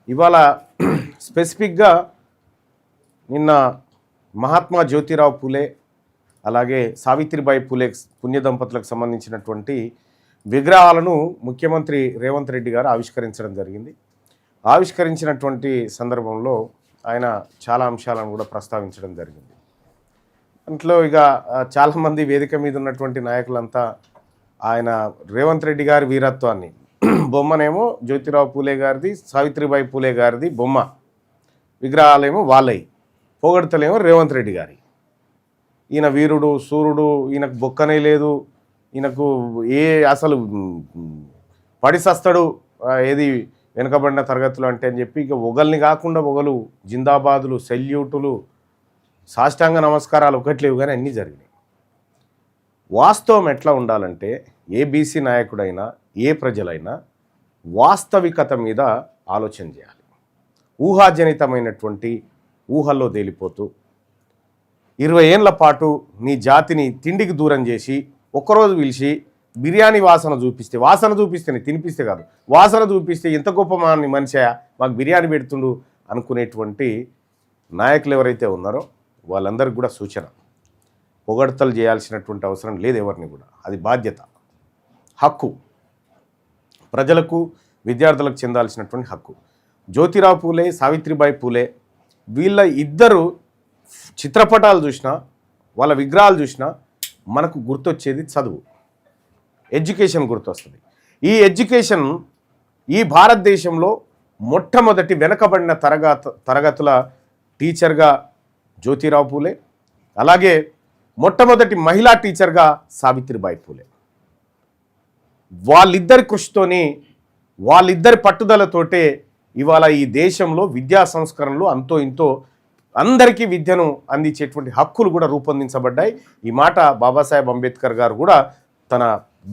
ఇవాళ స్పెసిఫిక్గా నిన్న మహాత్మా జ్యోతిరావు పూలే అలాగే సావిత్రిబాయి పూలే పుణ్య దంపతులకు సంబంధించినటువంటి విగ్రహాలను ముఖ్యమంత్రి రేవంత్ రెడ్డి గారు ఆవిష్కరించడం జరిగింది. ఆవిష్కరించినటువంటి సందర్భంలో ఆయన చాలా అంశాలను కూడా ప్రస్తావించడం జరిగింది. దాంట్లో ఇక చాలామంది వేదిక మీద ఉన్నటువంటి నాయకులంతా ఆయన రేవంత్ రెడ్డి గారి వీరత్వాన్ని, బొమ్మనేమో జ్యోతిరావు పూలే గారిది, సావిత్రిబాయి పూలే గారిది బొమ్మ, విగ్రహాలేమో వాళ్ళవి, పొగడ్తలేమో రేవంత్ రెడ్డి గారి. ఈయన వీరుడు సూర్యుడు, ఈయనకు బొక్కనే లేదు, ఈయనకు అసలు పడిసస్తాడు ఏది వెనుకబడిన తరగతులు అంటే అని చెప్పి ఇక ఒకల్ని కాకుండా ఒకలు జిందాబాదులు, సెల్యూటులు, సాష్టాంగ నమస్కారాలు ఒకట్లేవు కానీ అన్నీ జరిగినాయి. వాస్తవం ఎట్లా ఉండాలంటే ఏ బీసీ నాయకుడైనా ఏ ప్రజలైనా వాస్తవికత మీద ఆలోచన చేయాలి. ఊహాజనితమైనటువంటి ఊహల్లో తేలిపోతూ 20 ఏళ్ల పాటు నీ జాతిని తిండికి దూరం చేసి ఒక్కరోజు పిలిచి బిర్యానీ వాసన చూపిస్తేనే తినిపిస్తే కాదు, వాసన చూపిస్తే ఎంత గొప్ప మనిషి మాకు బిర్యానీ పెడుతుండు అనుకునేటువంటి నాయకులు ఎవరైతే ఉన్నారో వాళ్ళందరికీ కూడా సూచన, పొగడ్తలు చేయాల్సినటువంటి అవసరం లేదు ఎవరిని కూడా. అది బాధ్యత, హక్కు, ప్రజలకు విద్యార్థులకు చెందాల్సినటువంటి హక్కు. జ్యోతిరావు పూలే, సావిత్రిబాయి పూలే వీళ్ళ ఇద్దరు చిత్రపటాలు చూసినా, వాళ్ళ విగ్రహాలు చూసినా మనకు గుర్తొచ్చేది చదువు, ఎడ్యుకేషన్ గుర్తొస్తుంది. ఈ ఎడ్యుకేషన్ ఈ భారతదేశంలో మొట్టమొదటి వెనకబడిన తరగతుల టీచర్గా జ్యోతిరావు పూలే, అలాగే మొట్టమొదటి మహిళా టీచర్గా సావిత్రిబాయి పూలే. వాళ్ళిద్దరి కృషితోని, వాళ్ళిద్దరి పట్టుదలతోటే ఇవాళ ఈ దేశంలో విద్యా సంస్కరణలు అంతో ఇంతో అందరికీ విద్యను అందించేటువంటి హక్కులు కూడా రూపొందించబడ్డాయి. ఈ మాట బాబాసాహెబ్ అంబేద్కర్ గారు కూడా తన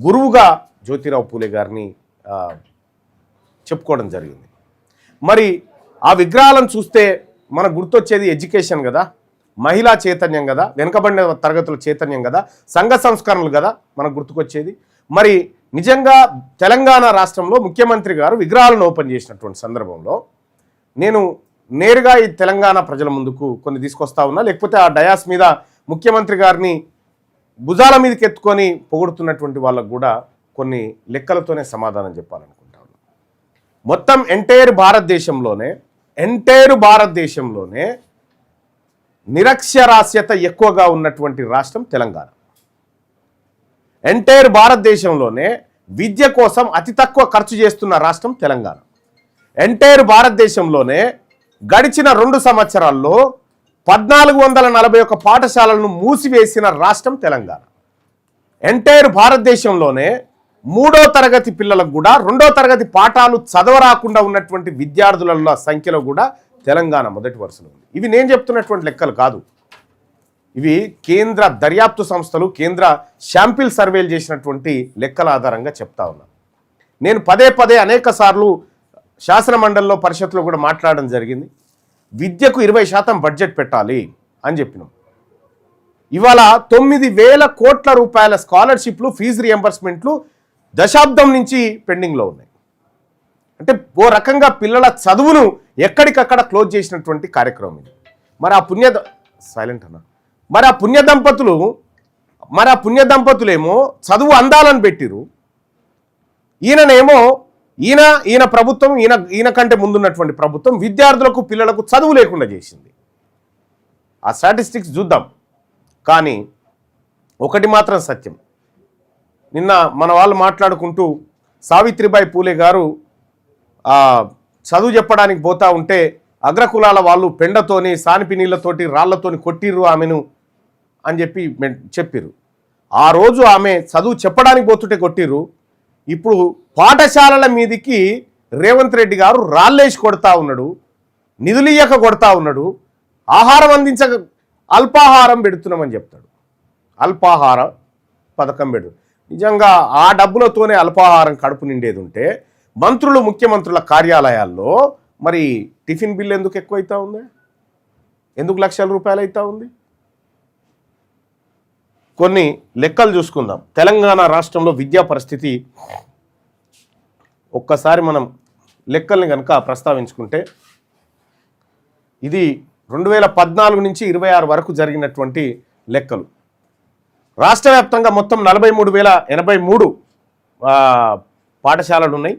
గురువుగా జ్యోతిరావు పూలే గారిని చెప్పుకోవడం జరిగింది. మరి ఆ విగ్రహాలను చూస్తే మనకు గుర్తొచ్చేది ఎడ్యుకేషన్ కదా, మహిళా చైతన్యం కదా, వెనుకబడిన తరగతుల చైతన్యం కదా, సంఘ సంస్కరణలు కదా మనకు గుర్తుకొచ్చేది. మరి నిజంగా తెలంగాణ రాష్ట్రంలో ముఖ్యమంత్రి గారు విగ్రహాలను ఓపెన్ చేసినటువంటి సందర్భంలో నేను నేరుగా ఈ తెలంగాణ ప్రజల ముందుకు కొన్ని తీసుకొస్తా ఉన్నా, లేకపోతే ఆ డయాస్ మీద ముఖ్యమంత్రి గారిని భుజాల మీదకి ఎత్తుకొని పొగుడుతున్నటువంటి వాళ్ళకు కూడా కొన్ని లెక్కలతోనే సమాధానం చెప్పాలనుకుంటా ఉన్నా. మొత్తం ఎంటైర్ భారతదేశంలోనే నిరక్షరాస్యత ఎక్కువగా ఉన్నటువంటి రాష్ట్రం తెలంగాణ. ఎంటైర్ భారతదేశంలోనే విద్య కోసం అతి తక్కువ ఖర్చు చేస్తున్న రాష్ట్రం తెలంగాణ. ఎంటైర్ భారతదేశంలోనే గడిచిన 2 సంవత్సరాల్లో 1441 పాఠశాలలను మూసివేసిన రాష్ట్రం తెలంగాణ. ఎంటైర్ భారతదేశంలోనే 3వ తరగతి పిల్లలకు కూడా 2వ తరగతి పాఠాలు చదవరాకుండా ఉన్నటువంటి విద్యార్థుల సంఖ్యలో కూడా తెలంగాణ మొదటి వరుసలో ఉంది. ఇవి నేను చెప్తున్నటువంటి లెక్కలు కాదు, ఇవి కేంద్ర దర్యాప్తు సంస్థలు, కేంద్ర శాంపిల్ సర్వేలు చేసినటువంటి లెక్కల ఆధారంగా చెప్తా ఉన్నాను. నేను పదే అనేక సార్లు శాసన మండలిలో పరిషత్లో కూడా మాట్లాడడం జరిగింది. విద్యకు 20% బడ్జెట్ పెట్టాలి అని చెప్పినాం. ఇవాళ 9,000 కోట్ల రూపాయల స్కాలర్షిప్లు, ఫీజు రియంబర్స్మెంట్లు దశాబ్దం నుంచి పెండింగ్లో ఉన్నాయి. అంటే ఓ రకంగా పిల్లల చదువును ఎక్కడికక్కడ క్లోజ్ చేసినటువంటి కార్యక్రమం ఇది. మరి ఆ పుణ్య దంపతులేమో చదువు అందాలని పెట్టిరు. ఈయన ప్రభుత్వం, ఈయన కంటే ముందున్నటువంటి ప్రభుత్వం విద్యార్థులకు, పిల్లలకు చదువు లేకుండా చేసింది. ఆ స్టాటిస్టిక్స్ చూద్దాం. కానీ ఒకటి మాత్రం సత్యం, నిన్న మన వాళ్ళు మాట్లాడుకుంటూ సావిత్రిబాయి పూలే గారు చదువు చెప్పడానికి పోతా ఉంటే అగ్రకులాల వాళ్ళు పెండతోని, సానిపి నీళ్ళతోటి, రాళ్లతోని కొట్టిర్రు ఆమెను అని చెప్పిర్రు. ఆ రోజు ఆమె చదువు చెప్పడానికి పోతుంటే కొట్టిర్రు. ఇప్పుడు పాఠశాలల మీదికి రేవంత్ రెడ్డి గారు రాళ్ళేసి కొడతా ఉన్నాడు, నిధులియ్యక కొడతా ఉన్నాడు, ఆహారం అల్పాహారం పెడుతున్నామని చెప్తాడు. అల్పాహార పథకం పెడు. నిజంగా ఆ డబ్బులతోనే అల్పాహారం కడుపు నిండేది ఉంటే మంత్రులు, ముఖ్యమంత్రుల కార్యాలయాల్లో మరి టిఫిన్ బిల్ ఎందుకు ఎక్కువ అవుతా ఉంది? ఎందుకు లక్షల రూపాయలు అవుతా ఉంది? కొన్ని లెక్కలు చూసుకుందాం. తెలంగాణ రాష్ట్రంలో విద్యా పరిస్థితి ఒక్కసారి మనం లెక్కల్ని కనుక ప్రస్తావించుకుంటే ఇది 2014 నుంచి 26 వరకు జరిగినటువంటి లెక్కలు. రాష్ట్ర వ్యాప్తంగా మొత్తం 43,083 పాఠశాలలు ఉన్నాయి.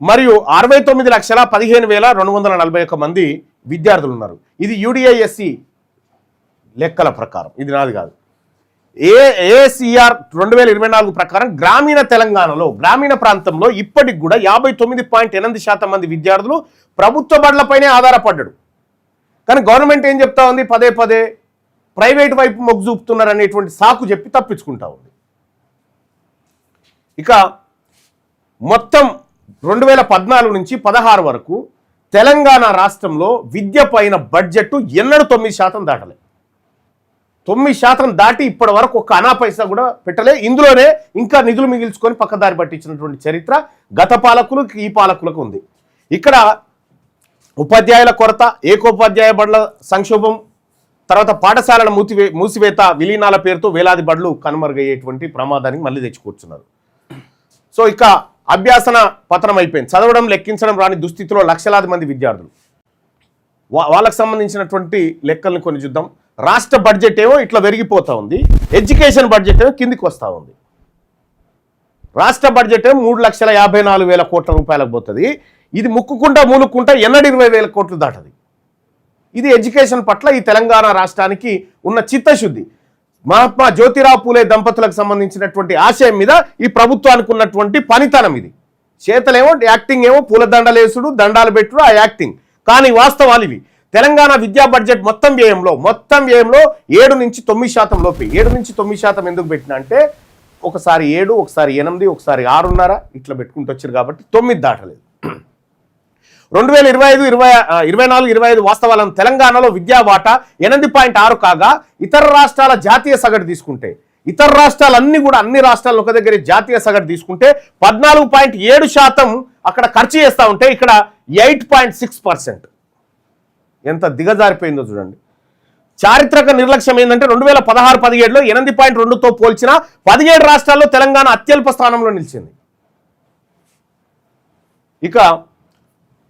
మరియు 69,15,241 మంది విద్యార్థులు ఉన్నారు. ఇది UDISC లెక్కల ప్రకారం, ఇది నాది కాదు. ASER 2024 ప్రకారం గ్రామీణ తెలంగాణలో, గ్రామీణ ప్రాంతంలో ఇప్పటికి కూడా 59.8% మంది విద్యార్థులు ప్రభుత్వ బడులపైనే ఆధారపడ్డాడు. కానీ గవర్నమెంట్ ఏం చెప్తా ఉంది, పదే పదే ప్రైవేట్ వైపు మొగ్గు చూపుతున్నారు అనేటువంటి సాకు చెప్పి తప్పించుకుంటా ఉంది. ఇక మొత్తం 2014 నుంచి 16 వరకు తెలంగాణ రాష్ట్రంలో విద్య పైన బడ్జెట్ ఎన్నడూ 9% దాటలే. 9% దాటి ఇప్పటి వరకు ఒక్క అనా పైసా కూడా పెట్టలే. ఇందులోనే ఇంకా నిధులు మిగిల్చుకొని పక్కదారి పట్టించినటువంటి చరిత్ర గత పాలకులకు ఈ పాలకులకు ఉంది. ఇక్కడ ఉపాధ్యాయుల కొరత, ఏకోపాధ్యాయ బడుల సంక్షోభం, తర్వాత పాఠశాలల మూసివేత, విలీనాల పేరుతో వేలాది బడులు కనుమరుగయ్యేటువంటి ప్రమాదానికి మళ్ళీ తెచ్చుకూర్చున్నారు. సో ఇక అభ్యాసన పతనం అయిపోయింది. చదవడం లెక్కించడం రాని దుస్థితిలో లక్షలాది మంది విద్యార్థులు. వాళ్ళకు సంబంధించినటువంటి లెక్కలను కొన్ని చూద్దాం. రాష్ట్ర బడ్జెట్ ఏమో ఇట్లా పెరిగిపోతూ ఉంది, ఎడ్యుకేషన్ బడ్జెట్ ఏమో కిందికి వస్తూ ఉంది. రాష్ట్ర బడ్జెట్ ఏమో 3,54,000 కోట్ల రూపాయలకు పోతుంది. ఇది ముక్కుకుంటా మూలుక్కుంటా 20,000 కోట్లు దాటది. ఇది ఎడ్యుకేషన్ పట్ల ఈ తెలంగాణ రాష్ట్రానికి ఉన్న చిత్తశుద్ధి, మహాత్మా జ్యోతిరావు పూలే దంపతులకు సంబంధించినటువంటి ఆశయం మీద ఈ ప్రభుత్వానికి ఉన్నటువంటి పనితనం. ఇది చేతలేమో యాక్టింగ్, ఏమో పూలదండలేసుడు, దండాలు పెట్టుడు, ఆ యాక్టింగ్. కానీ వాస్తవాలు ఇవి. తెలంగాణ విద్యా బడ్జెట్ మొత్తం వ్యయంలో 7 నుంచి 9% లోపే. 7 నుంచి 9% ఎందుకు పెట్టినా అంటే ఒకసారి 7, ఒకసారి 8, ఒకసారి 6.5 ఇట్లా పెట్టుకుంటూ వచ్చారు కాబట్టి 9 దాటలేదు. 2024-25 వాస్తవాలను తెలంగాణలో విద్యా వాటా 8.6 కాగా ఇతర రాష్ట్రాల జాతీయ సగటు తీసుకుంటే, ఇతర రాష్ట్రాలన్నీ కూడా అన్ని రాష్ట్రాలు ఒక దగ్గర జాతీయ సగటు తీసుకుంటే 14.7% అక్కడ ఖర్చు చేస్తూ ఉంటే ఇక్కడ 8.6%. ఎంత దిగజారిపోయిందో చూడండి. చారిత్రక నిర్లక్ష్యం ఏంటంటే 2016-17లో 8.2తో పోల్చిన 17 రాష్ట్రాల్లో తెలంగాణ అత్యల్ప స్థానంలో నిలిచింది. ఇక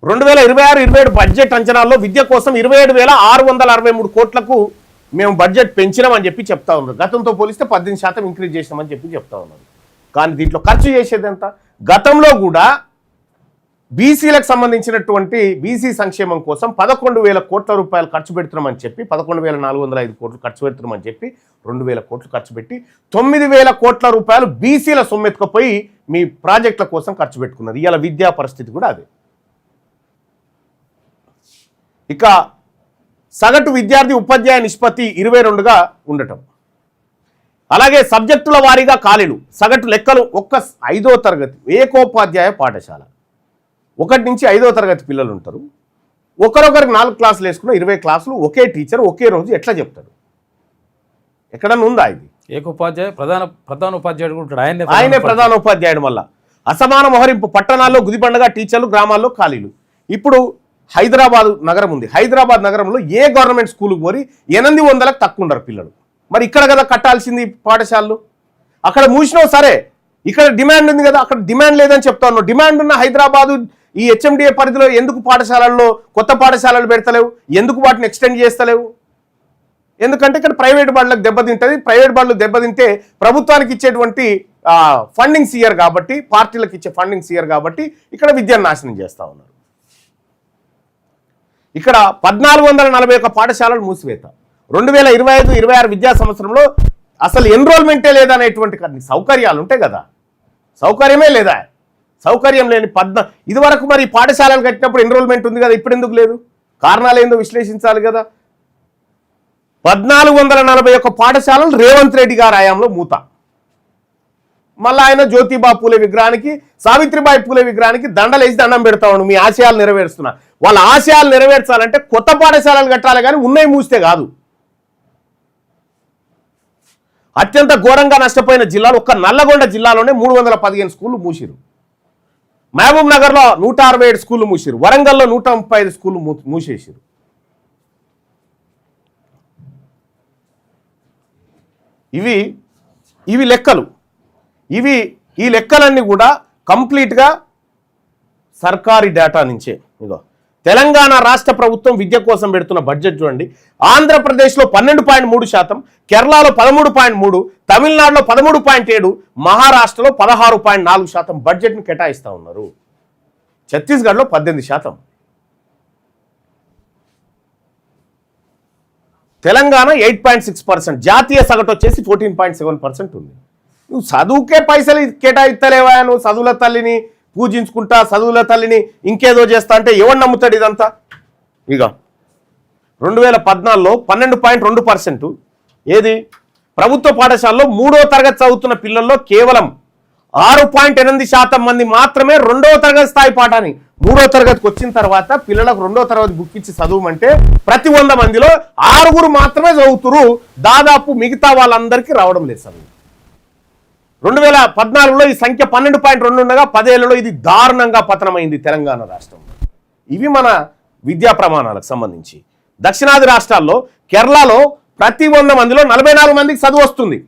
2026-27 బడ్జెట్ అంచనాల్లో విద్య కోసం 27,663 కోట్లకు మేము బడ్జెట్ పెంచినామని చెప్పి చెప్తా ఉన్నారు. గతంతో పోలిస్తే 18% ఇంక్రీజ్ చేసినామని చెప్పి చెప్తా ఉన్నారు. కానీ దీంట్లో ఖర్చు చేసేది ఎంత? గతంలో కూడా బీసీలకు సంబంధించినటువంటి బీసీ సంక్షేమం కోసం 11,000 కోట్ల రూపాయలు ఖర్చు పెడుతున్నామని చెప్పి, 11,405 కోట్లు ఖర్చు పెడుతున్నామని చెప్పి 2,000 కోట్లు ఖర్చు పెట్టి 9,000 కోట్ల రూపాయలు బీసీల సొమ్మెత్తుకుపోయి మీ ప్రాజెక్టుల కోసం ఖర్చు పెట్టుకున్నారు. ఇవాళ విద్యా పరిస్థితి కూడా అదే. ఇక సగటు విద్యార్థి ఉపాధ్యాయ నిష్పత్తి 22గా ఉండటం, అలాగే సబ్జెక్టుల వారీగా ఖాళీలు, సగటు లెక్కలు. 5వ తరగతి ఏకోపాధ్యాయ పాఠశాల, 1 నుంచి 5వ తరగతి పిల్లలు ఉంటారు. ఒకరొకరికి 4 క్లాసులు వేసుకున్న 20 క్లాసులు ఒకే టీచర్ ఒకే రోజు ఎట్లా చెప్తాడు? ఎక్కడన్నా ఉందా ఇది? ఏకోపాధ్యాయ ప్రధాన ఉపాధ్యాయుడు ఉంటాడు, ఆయనే ప్రధాన ఉపాధ్యాయుడు. మళ్ళా అసమాన మొహరింపు, పట్టణాల్లో గుదిబండగా టీచర్లు, గ్రామాల్లో ఖాళీలు. ఇప్పుడు హైదరాబాద్ నగరం ఉంది. హైదరాబాద్ నగరంలో ఏ గవర్నమెంట్ స్కూల్కి పోయి 800లకు తక్కువ ఉండరు పిల్లలు. మరి ఇక్కడ కదా కట్టాల్సింది పాఠశాలలు. అక్కడ మూసినావు సరే, ఇక్కడ డిమాండ్ ఉంది కదా, అక్కడ డిమాండ్ లేదని చెప్తా ఉన్నావు. డిమాండ్ ఉన్న హైదరాబాదు ఈ HMDA పరిధిలో ఎందుకు పాఠశాలల్లో కొత్త పాఠశాలలు పెడతలేవు? ఎందుకు వాటిని ఎక్స్టెండ్ చేస్తలేవు? ఎందుకంటే ఇక్కడ ప్రైవేట్ బడులకు దెబ్బతింటుంది. ప్రైవేట్ బడులు దెబ్బతింటే ప్రభుత్వానికి ఇచ్చేటువంటి ఫండింగ్స్ ఇయర్ కాబట్టి, పార్టీలకు ఇచ్చే ఫండింగ్స్ ఇయర్ కాబట్టి ఇక్కడ విద్యను నాశనం చేస్తూ ఉన్నారు. ఇక్కడ 1,441 పాఠశాలలు మూసివేత. 2025-26 విద్యా సంవత్సరంలో అసలు ఎన్రోల్మెంటే లేదనేటువంటి సౌకర్యాలు ఉంటాయి కదా, సౌకర్యమే లేదా? సౌకర్యం లేని ఇది వరకు మరి పాఠశాలలు కట్టినప్పుడు ఎన్రోల్మెంట్ ఉంది కదా, ఇప్పుడు ఎందుకు లేదు? కారణాలు ఏందో విశ్లేషించాలి కదా. 1,441 పాఠశాలలు రేవంత్ రెడ్డి గారి హయాంలో మూత. మళ్ళీ ఆయన జ్యోతిబా పూలే విగ్రహానికి, సావిత్రిబాయి పూలే విగ్రహానికి దండలేసి దండం పెడతా ఉండు. మీ ఆశయాలు నెరవేరుస్తున్నా. వాళ్ళ ఆశయాలు నెరవేర్చాలంటే కొత్త పాఠశాలలు కట్టాలి, కానీ ఉన్నాయి మూస్తే కాదు. అత్యంత ఘోరంగా నష్టపోయిన జిల్లాలు ఒక్క నల్లగొండ జిల్లాలోనే 315 స్కూళ్ళు మూసిరు. మహబూబ్ నగర్లో 167 స్కూళ్ళు మూసిరు. వరంగల్లో 135 స్కూళ్ళు మూసేసిరు. ఇవి లెక్కలు. ఈ లెక్కలన్నీ కూడా కంప్లీట్గా సర్కారీ డేటా నుంచే. ఇగో తెలంగాణ రాష్ట్ర ప్రభుత్వం విద్య కోసం పెడుతున్న బడ్జెట్ చూడండి. ఆంధ్రప్రదేశ్లో 12.3%, కేరళలో 13.3%, తమిళనాడులో 13.7%, మహారాష్ట్రలో 16.4% బడ్జెట్ను కేటాయిస్తూ ఉన్నారు. ఛత్తీస్గఢ్లో 18%. తెలంగాణ 8.6%, జాతీయ సగటు వచ్చేసి 14.7% ఉంది. నువ్వు చదువుకే పైసలు కేటాయిస్తలేవా? నువ్వు చదువుల తల్లిని పూజించుకుంటా, చదువుల తల్లిని ఇంకేదో చేస్తా అంటే ఎవరు నమ్ముతాడు ఇదంతా? ఇక 2014లో 12.2%. ఏది? ప్రభుత్వ పాఠశాలలో 3వ తరగతి చదువుతున్న పిల్లల్లో కేవలం 6.8% మంది మాత్రమే 2వ తరగతి స్థాయి పాఠాన్ని 3వ తరగతికి వచ్చిన తర్వాత పిల్లలకు 2వ తరగతి బుక్ ఇచ్చి చదువుమంటే ప్రతి 100 మందిలో 6 మాత్రమే చదువుతురు. దాదాపు మిగతా వాళ్ళందరికీ రావడం లేదు చదువు. 2014లో ఈ సంఖ్య 12.2 ఉండగా 10 ఏళ్లలో ఇది దారుణంగా పతనమైంది తెలంగాణ రాష్ట్రంలో. ఇవి మన విద్యా ప్రమాణాలకు సంబంధించి. దక్షిణాది రాష్ట్రాల్లో కేరళలో ప్రతి 100 మందిలో 44 మందికి చదువు వస్తుంది.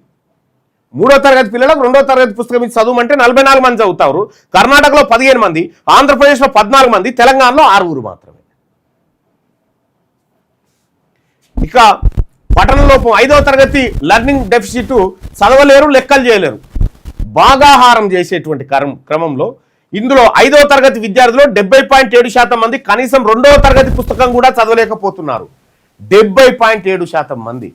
3వ తరగతి పిల్లలకు 2వ తరగతి పుస్తకం ఇచ్చి చదువుమంటే 44 మంది చదువుతారు. కర్ణాటకలో 15 మంది, ఆంధ్రప్రదేశ్లో 14 మంది, తెలంగాణలో 6 మాత్రమే. ఇక పఠనలోపం 5వ తరగతి లెర్నింగ్ డెఫిసిట్, చదవలేరు, లెక్కలు చేయలేరు. భాగాహారం చేసేటువంటి క్రమంలో ఇందులో 5వ తరగతి విద్యార్థులు 70.7% మంది కనీసం 2వ తరగతి పుస్తకం కూడా చదవలేకపోతున్నారు. 70.7% మంది.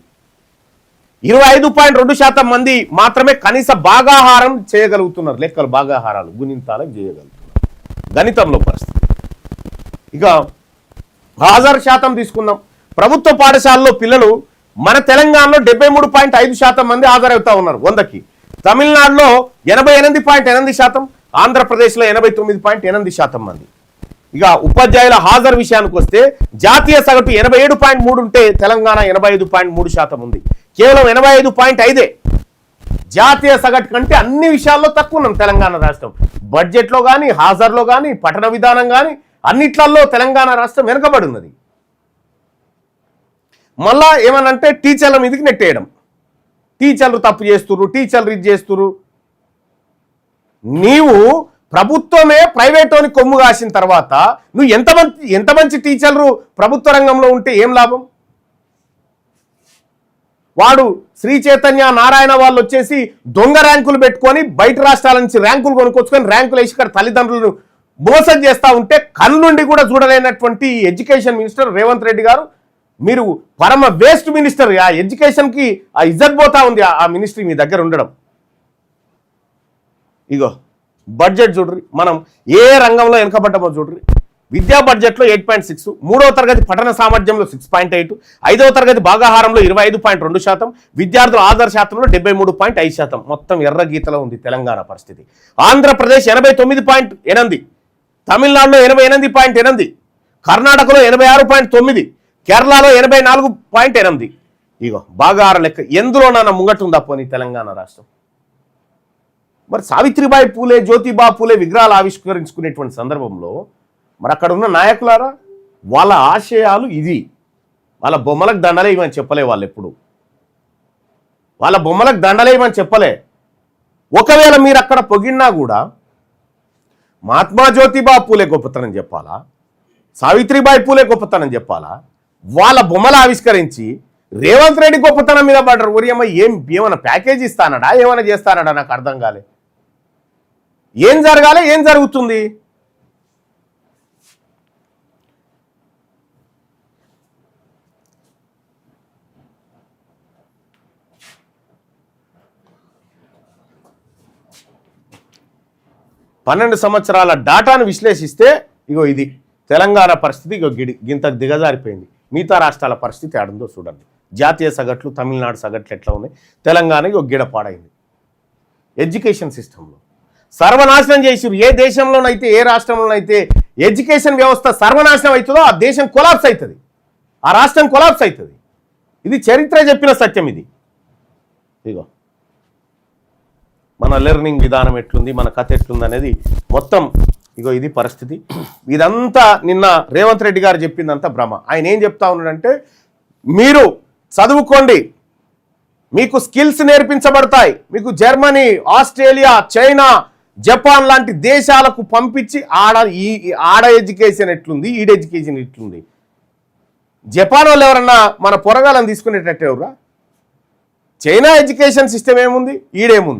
25.2% మంది మాత్రమే కనీస భాగాహారం చేయగలుగుతున్నారు. లెక్కలు భాగాహారాలు గుణింతాలకు చేయగలుగుతున్నారు. గణితంలో పరిస్థితి. ఇక హాజరు శాతం తీసుకుందాం. ప్రభుత్వ పాఠశాలలో పిల్లలు మన తెలంగాణలో 73.5% మంది హాజరవుతా ఉన్నారు 100కి. తమిళనాడులో 88.8%, ఆంధ్రప్రదేశ్లో 89.8% మంది. ఇక ఉపాధ్యాయుల హాజరు విషయానికి వస్తే జాతీయ సగటు 87.3 ఉంటే తెలంగాణ 85.3% ఉంది. కేవలం 85.5 జాతీయ సగటు కంటే అన్ని విషయాల్లో తక్కువ ఉన్నాం తెలంగాణ రాష్ట్రం. బడ్జెట్లో కానీ, హాజరులో కానీ, పఠన విధానం కానీ అన్నిట్లలో తెలంగాణ రాష్ట్రం వెనుకబడి ఉన్నది. మళ్ళా ఏమనంటే టీచర్ల మీదకి నెట్టేయడం. టీచర్లు తప్పు చేస్తున్నారు, టీచర్లు ఇది చేస్తున్నారు. నీవు ప్రభుత్వమే ప్రైవేటోని కొమ్ము కాసిన తర్వాత నువ్వు ఎంత మంచి టీచర్లు ప్రభుత్వ రంగంలో ఉంటే ఏం లాభం? వాడు శ్రీ చైతన్య నారాయణ వాళ్ళు వచ్చేసి దొంగ ర్యాంకులు పెట్టుకొని బయట రాష్ట్రాల నుంచి ర్యాంకులు కొనుక్కొచ్చుకొని ర్యాంకులు వేసి ఇక్కడ తల్లిదండ్రులను మోసం చేస్తూ ఉంటే కన్నుండి కూడా చూడలేనటువంటి ఎడ్యుకేషన్ మినిస్టర్ రేవంత్ రెడ్డి గారు, మీరు పరమ వేస్ట్ మినిస్టర్. ఆ ఎడ్యుకేషన్కి ఆ ఇజ్జత్ పోతా ఉంది ఆ మినిస్ట్రీ మీ దగ్గర ఉండడం. ఇగో బడ్జెట్ చూడ్రి, మనం ఏ రంగంలో వెనకబడ్డామో చూడ్రి. విద్యా బడ్జెట్లో 8.6, 3వ తరగతి పఠన సామర్థ్యంలో 6.8, 5వ తరగతి భాగాహారంలో 25.2%, విద్యార్థుల ఆధార శాతంలో 73.5%. మొత్తం ఎర్ర గీతలో ఉంది తెలంగాణ పరిస్థితి. ఆంధ్రప్రదేశ్ 89.8, తమిళనాడులో 88.8, కర్ణాటకలో 86.9, కేరళలో 84.8. ఇగో భాగాహార లెక్క ఎందులోనన్నా ముంగటుందా పోనీ తెలంగాణ రాష్ట్రం? మరి సావిత్రిబాయి పూలే, జ్యోతిబా పూలే విగ్రహాలు ఆవిష్కరించుకునేటువంటి సందర్భంలో మరి అక్కడ ఉన్న నాయకులారా వాళ్ళ ఆశయాలు ఇది. వాళ్ళ బొమ్మలకు దండలేయమని చెప్పలే వాళ్ళు ఎప్పుడు. వాళ్ళ బొమ్మలకు దండలేయమని చెప్పలే. ఒకవేళ మీరు అక్కడ పొగిడినా కూడా మహాత్మా జ్యోతిబా పూలే గొప్పతనం చెప్పాలా, సావిత్రిబాయి పూలే గొప్పతనం చెప్పాలా? వాళ్ళ బొమ్మలు ఆవిష్కరించి రేవంత్ రెడ్డి గొప్పతనం మీద పడ్డారు. ఒరియమ్మ ఏమైనా ప్యాకేజ్ ఇస్తానడా, ఏమైనా చేస్తానడా? నాకు అర్థం కాలే. ఏం జరగాలి, ఏం జరుగుతుంది? పన్నెండు సంవత్సరాల డాటాను విశ్లేషిస్తే ఇగో ఇది తెలంగాణ పరిస్థితి. ఇగో గింత దిగజారిపోయింది. మిగతా రాష్ట్రాల పరిస్థితి ఆడుందో చూడండి. జాతీయ సగట్లు, తమిళనాడు సగట్లు ఎట్లా ఉన్నాయి, తెలంగాణకి ఒక గిడపాడైంది. ఎడ్యుకేషన్ సిస్టంలో సర్వనాశనం చేసిరు. ఏ దేశంలోనైతే, ఏ రాష్ట్రంలోనైతే ఎడ్యుకేషన్ వ్యవస్థ సర్వనాశనం అవుతుందో ఆ దేశం కొలాప్స్ అవుతుంది, ఆ రాష్ట్రం కొలాప్స్ అవుతుంది. ఇది చరిత్ర చెప్పిన సత్యం. ఇది ఇగో మన లెర్నింగ్ విధానం ఎట్లుంది, మన కథ ఎట్లుంది అనేది మొత్తం ఇగో ఇది పరిస్థితి. ఇదంతా నిన్న రేవంత్ రెడ్డి గారు చెప్పిందంతా భ్రమ. ఆయన ఏం చెప్తా ఉన్నాడంటే, మీరు చదువుకోండి, మీకు స్కిల్స్ నేర్పించబడతాయి, మీకు జర్మనీ, ఆస్ట్రేలియా, చైనా, జపాన్ లాంటి దేశాలకు పంపించి ఆడ ఎడ్యుకేషన్ ఎట్లుంది, ఈడ ఎడ్యుకేషన్ ఎట్లుంది. జపాన్ వాళ్ళు ఎవరన్నా మన పొరగాలను తీసుకునేటట్టు ఎవరా? చైనా ఎడ్యుకేషన్ సిస్టమ్ ఏముంది, ఈడేముంది?